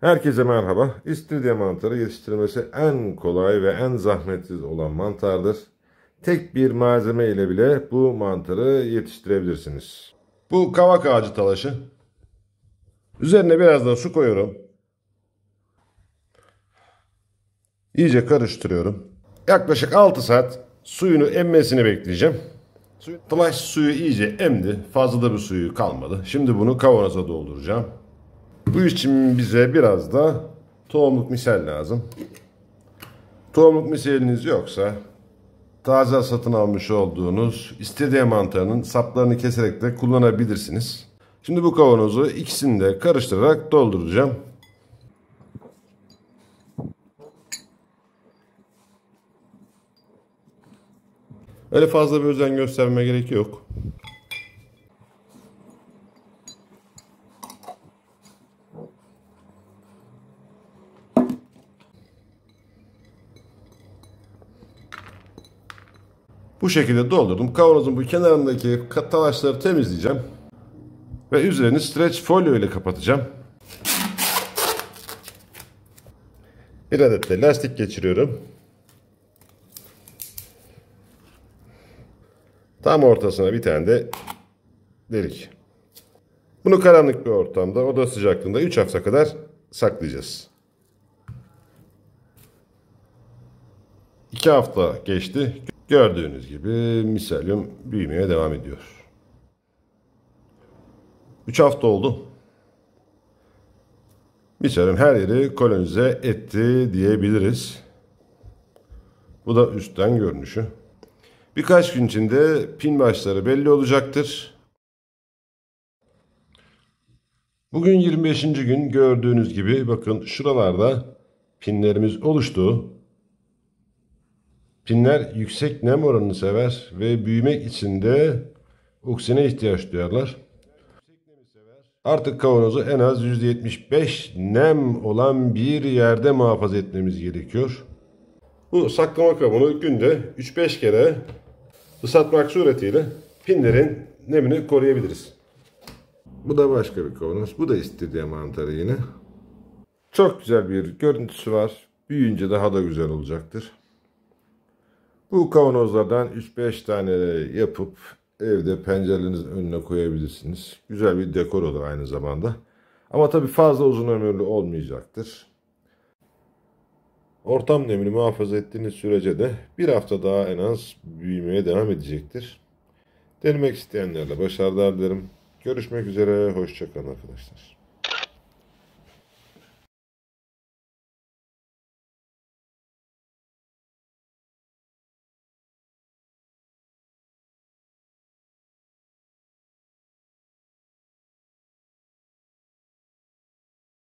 Herkese merhaba. İstiridye mantarı yetiştirilmesi en kolay ve en zahmetsiz olan mantardır. Tek bir malzeme ile bile bu mantarı yetiştirebilirsiniz. Bu kavak ağacı talaşı. Üzerine biraz da su koyuyorum. İyice karıştırıyorum. Yaklaşık 6 saat suyunu emmesini bekleyeceğim. Talaş suyu iyice emdi. Fazla da bir suyu kalmadı. Şimdi bunu kavanoza dolduracağım. Bu için bize biraz da tohumluk misel lazım. Tohumluk miseliniz yoksa taze satın almış olduğunuz istiridye mantarının saplarını keserek de kullanabilirsiniz. Şimdi bu kavanozu ikisini de karıştırarak dolduracağım. Öyle fazla bir özen göstermeme gerek yok. Bu şekilde doldurdum. Kavanozun bu kenarındaki talaşları temizleyeceğim. Ve üzerini streç folyo ile kapatacağım. Bir adet de lastik geçiriyorum. Tam ortasına bir tane de delik. Bunu karanlık bir ortamda, oda sıcaklığında 3 hafta kadar saklayacağız. 2 hafta geçti. Gördüğünüz gibi miselyum büyümeye devam ediyor. 3 hafta oldu. Miselyum her yeri kolonize etti diyebiliriz. Bu da üstten görünüşü. Birkaç gün içinde pin başları belli olacaktır. Bugün 25. gün, gördüğünüz gibi bakın şuralarda pinlerimiz oluştu. Pinler yüksek nem oranını sever ve büyümek için de oksijene ihtiyaç duyarlar. Artık kavanozu en az %75 nem olan bir yerde muhafaza etmemiz gerekiyor. Bu saklama kabını günde 3-5 kere ıslatmak suretiyle pinlerin nemini koruyabiliriz. Bu da başka bir kavanoz. Bu da istiridye mantarı yine. Çok güzel bir görüntüsü var. Büyüyünce daha da güzel olacaktır. Bu kavanozlardan 3-5 tane yapıp evde pencerelerinizin önüne koyabilirsiniz. Güzel bir dekor olur aynı zamanda. Ama tabii fazla uzun ömürlü olmayacaktır. Ortam nemini muhafaza ettiğiniz sürece de bir hafta daha en az büyümeye devam edecektir. Denemek isteyenlerle başarılar dilerim. Görüşmek üzere, hoşça kalın arkadaşlar.